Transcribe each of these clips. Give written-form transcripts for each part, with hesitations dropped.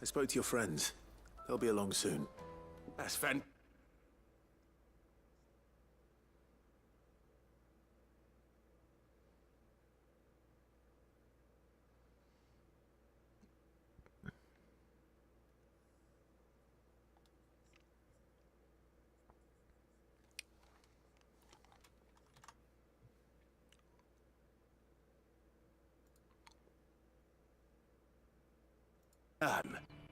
I spoke to your friends. They'll be along soon. That's fan.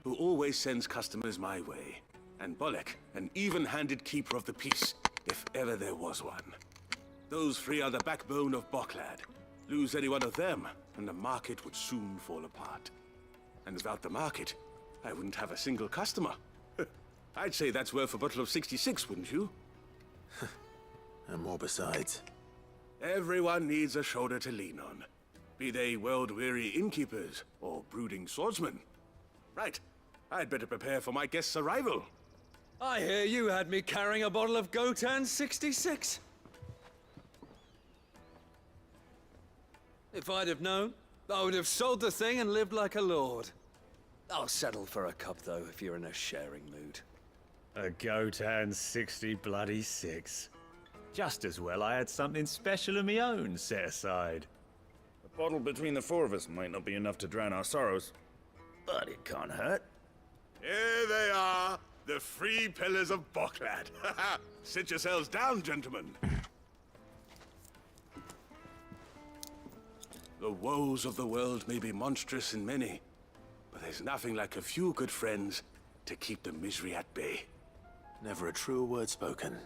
Who always sends customers my way, and Bolek, an even-handed keeper of the peace, if ever there was one. Those three are the backbone of Boklad. Lose any one of them, and the market would soon fall apart. And without the market, I wouldn't have a single customer. I'd say that's worth a bottle of 66, wouldn't you? And more besides. Everyone needs a shoulder to lean on, be they world-weary innkeepers or brooding swordsmen. Right. I'd better prepare for my guest's arrival. I hear you had me carrying a bottle of Gotan 66. If I'd have known, I would have sold the thing and lived like a lord. I'll settle for a cup, though, if you're in a sharing mood. A Gotan 60 bloody 6. Just as well I had something special of my own set aside. A bottle between the four of us might not be enough to drown our sorrows, but it can't hurt. Here they are, the three pillars of Boklad. Sit yourselves down, gentlemen. The woes of the world may be monstrous and many, but there's nothing like a few good friends to keep the misery at bay. Never a truer word spoken.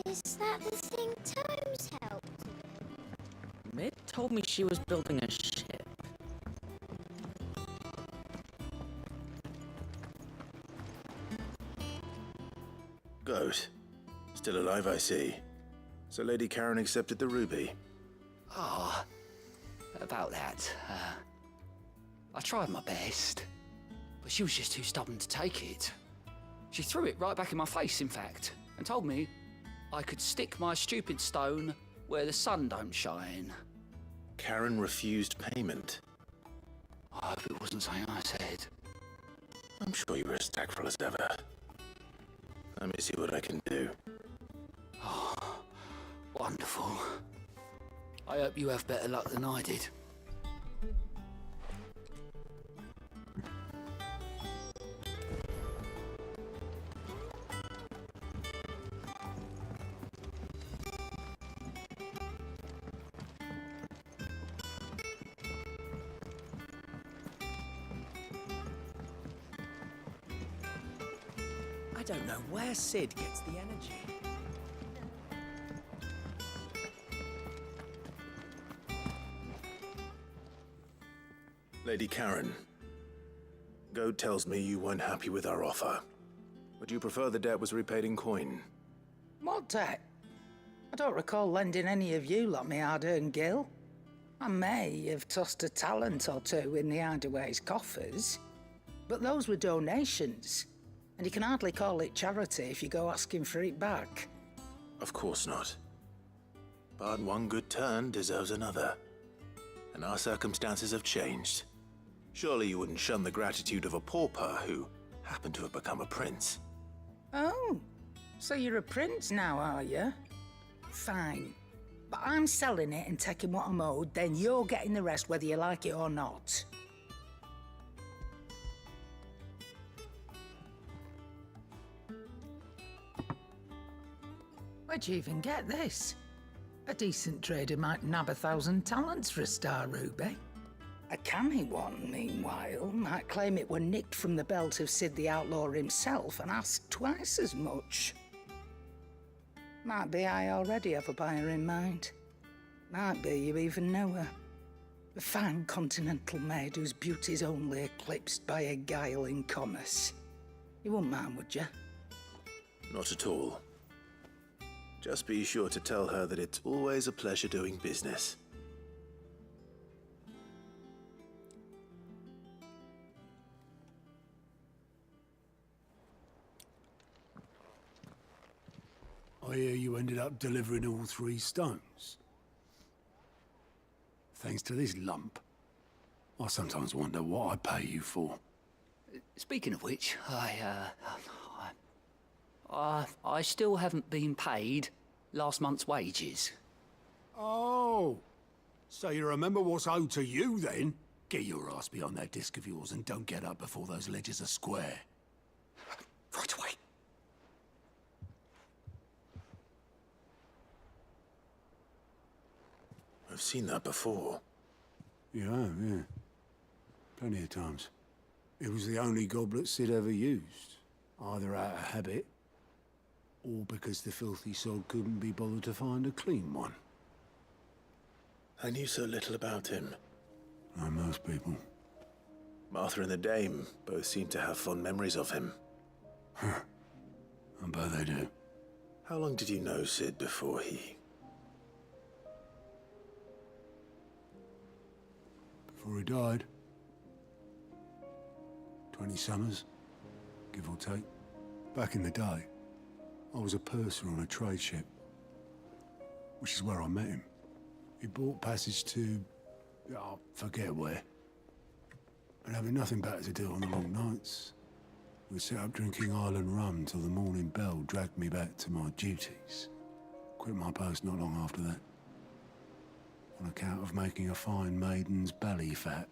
Is that the thing Tomes helped with? Mid told me she was building a ship. Goat. Still alive, I see. So Lady Karen accepted the ruby. Oh, about that. I tried my best, but she was just too stubborn to take it. She threw it right back in my face, in fact, and told me I could stick my stupid stone where the sun don't shine. Karen refused payment. I hope it wasn't something I said. I'm sure you were as tactful as ever. Let me see what I can do. Oh, wonderful. I hope you have better luck than I did. I don't know where Sid gets the energy. Lady Karen, Goat tells me you weren't happy with our offer. Would you prefer the debt was repaid in coin? What debt? I don't recall lending any of you lot me hard-earned gil. I may have tossed a talent or two in the Hideaway's coffers, but those were donations, and you can hardly call it charity if you go asking for it back. Of course not. But one good turn deserves another. And our circumstances have changed. Surely you wouldn't shun the gratitude of a pauper who happened to have become a prince. Oh, so you're a prince now, are you? Fine. But I'm selling it and taking what I'm owed, then you're getting the rest whether you like it or not. Where'd you even get this? A decent trader might nab 1,000 talents for a star ruby. A canny one, meanwhile, might claim it were nicked from the belt of Sid the Outlaw himself and ask twice as much. Might be I already have a buyer in mind. Might be you even know her. A fine continental maid whose beauty's only eclipsed by a guile in commerce. You wouldn't mind, would you? Not at all. Just be sure to tell her that it's always a pleasure doing business. I hear you ended up delivering all 3 stones. Thanks to this lump. I sometimes wonder what I pay you for. Speaking of which, I still haven't been paid last month's wages. Oh, so you remember what's owed to you then? Get your ass behind that disc of yours and don't get up before those ledgers are square. Right away. I've seen that before. You have, yeah. Plenty of times. It was the only goblet Sid ever used. Either out of habit, or because the filthy sod couldn't be bothered to find a clean one. I knew so little about him. Like most people. Martha and the Dame both seem to have fond memories of him. I bet they do. How long did you know Sid before he... Before he died. 20 summers, give or take. Back in the day, I was a purser on a trade ship, which is where I met him. He bought passage to... I forget where. And having nothing better to do on the long nights, we set up drinking island rum till the morning bell dragged me back to my duties. Quit my post not long after that, on account of making a fine maiden's belly fat.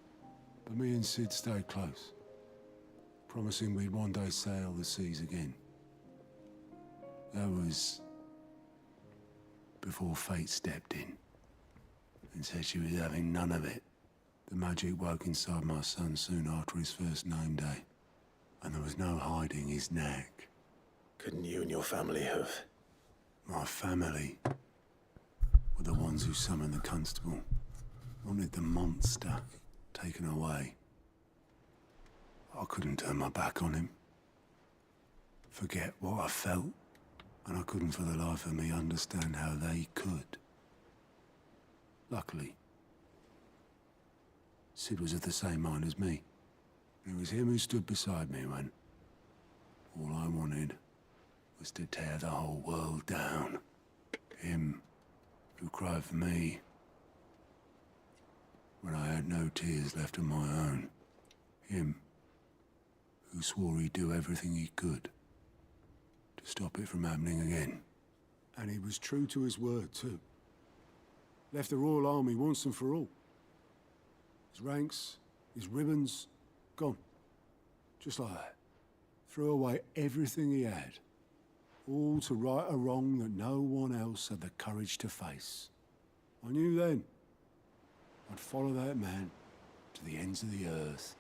But me and Sid stayed close, promising we'd one day sail the seas again. That was before fate stepped in and said she was having none of it. The magic woke inside my son soon after his first name day, and there was no hiding his knack. Couldn't you and your family have... My family were the ones who summoned the constable, wanted the monster taken away. I couldn't turn my back on him, forget what I felt, and I couldn't for the life of me understand how they could. Luckily, Sid was of the same mind as me. It was him who stood beside me when all I wanted was to tear the whole world down. Him who cried for me when I had no tears left of my own. Him who swore he'd do everything he could to stop it from happening again. And he was true to his word, too. Left the Royal Army once and for all. His ranks, his ribbons, gone. Just like that. Threw away everything he had. All to right a wrong that no one else had the courage to face. I knew then I'd follow that man to the ends of the earth.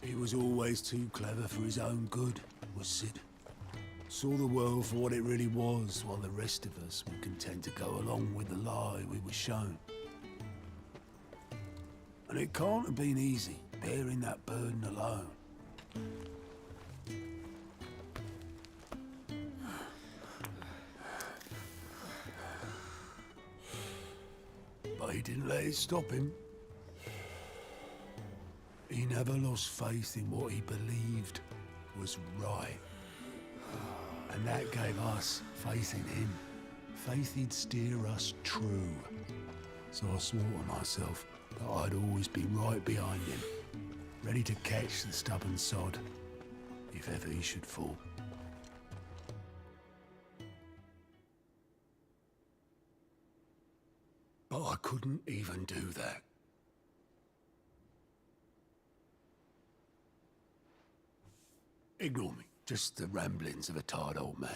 He was always too clever for his own good, was Sid. Saw the world for what it really was, while the rest of us were content to go along with the lie we were shown. And it can't have been easy, bearing that burden alone. But he didn't let it stop him. He never lost faith in what he believed was right. And that gave us faith in him. Faith he'd steer us true. So I swore to myself that I'd always be right behind him, ready to catch the stubborn sod, if ever he should fall. But I couldn't even do that. Ignore me, just the ramblings of a tired old man.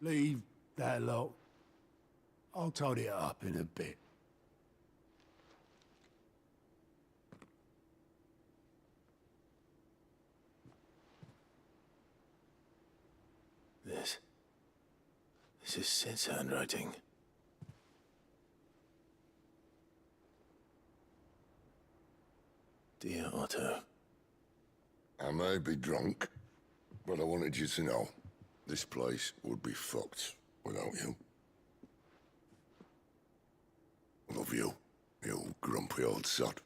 Leave that lot. I'll tidy it up in a bit. This is Sid's handwriting. Dear Otto. I may be drunk, but I wanted you to know this place would be fucked without you. Love you, you grumpy old sod.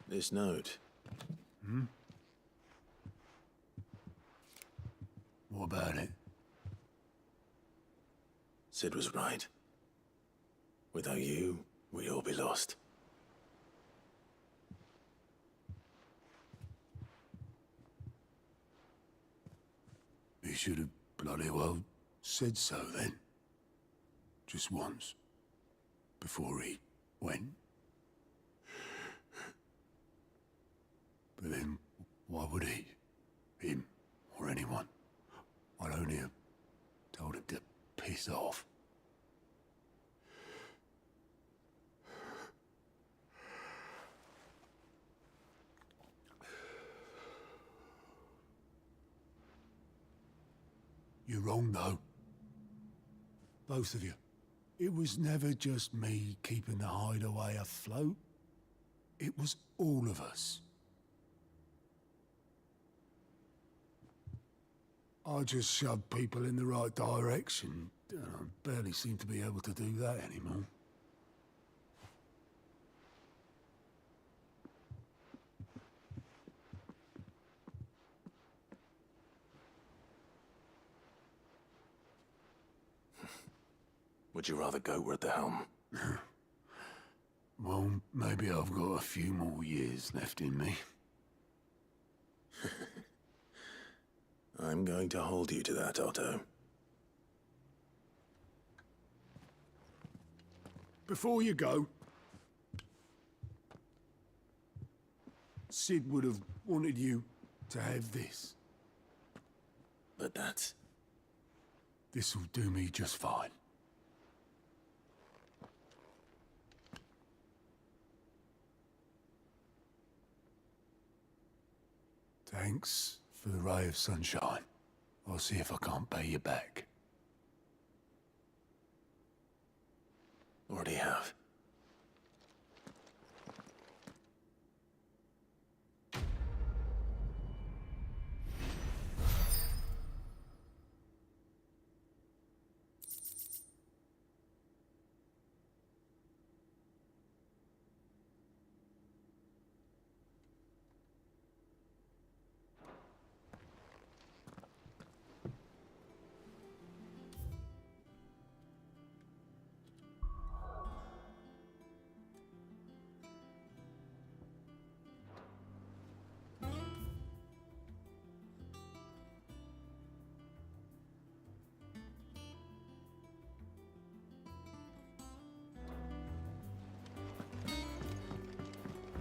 This note. What about it? Sid was right. Without you, we'd all be lost. He should have bloody well said so then. Just once. Before he went. But then, why would he? Him, or anyone? I'd only have told him to piss off. You're wrong, though. Both of you. It was never just me keeping the hideaway afloat. It was all of us. I just shoved people in the right direction. I barely seem to be able to do that anymore. Would you rather go at the helm? Well, maybe I've got a few more years left in me. I'm going to hold you to that, Otto. Before you go, Sid would have wanted you to have this. But that's... This'll do me just fine. Thanks for the ray of sunshine. I'll see if I can't pay you back. Already have.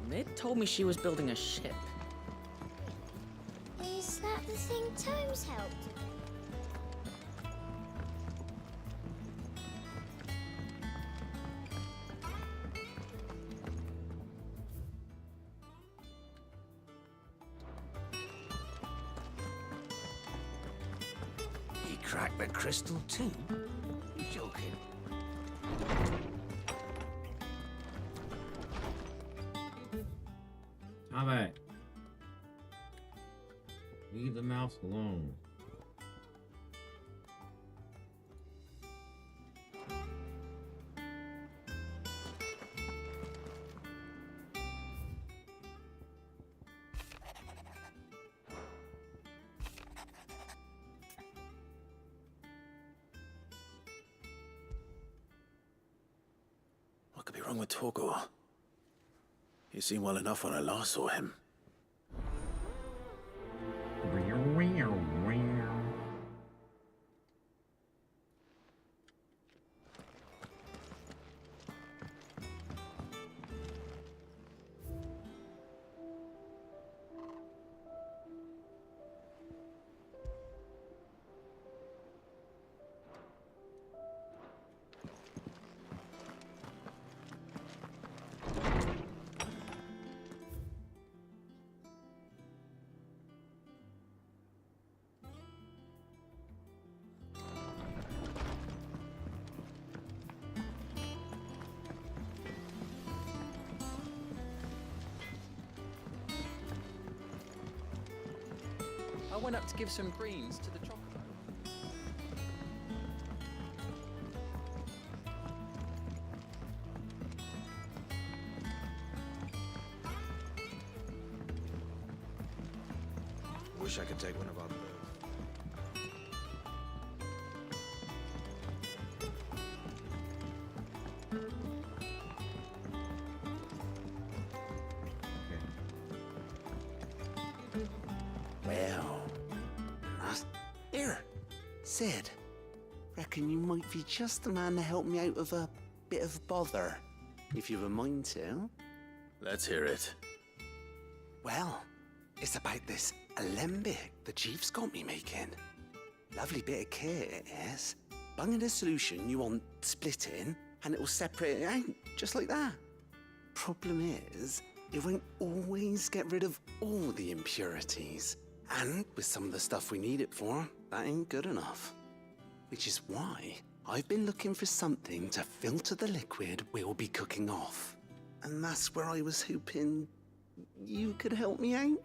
Mid told me she was building a ship. Is that the thing Tomes helped? He cracked the crystal too? You joking? Tommy, leave the mouse alone. wrong with Torgor? He seemed well enough when I last saw him. I went up to give some greens to the chocolate. Wish I could take one of our birds. Well, here, Sid. Reckon you might be just the man to help me out of a bit of bother, if you've a mind to. Let's hear it. Well, it's about this alembic the chief's got me making. Lovely bit of kit it is. Bung in a solution you want splitting, and it'll separate it out, just like that. Problem is, it won't always get rid of all the impurities. And with some of the stuff we need it for, that ain't good enough. Which is why I've been looking for something to filter the liquid we'll be cooking off. And that's where I was hoping you could help me out.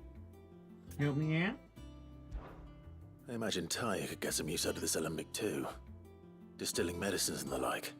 Help me out? I imagine Ty could get some use out of this alembic too. Distilling medicines and the like.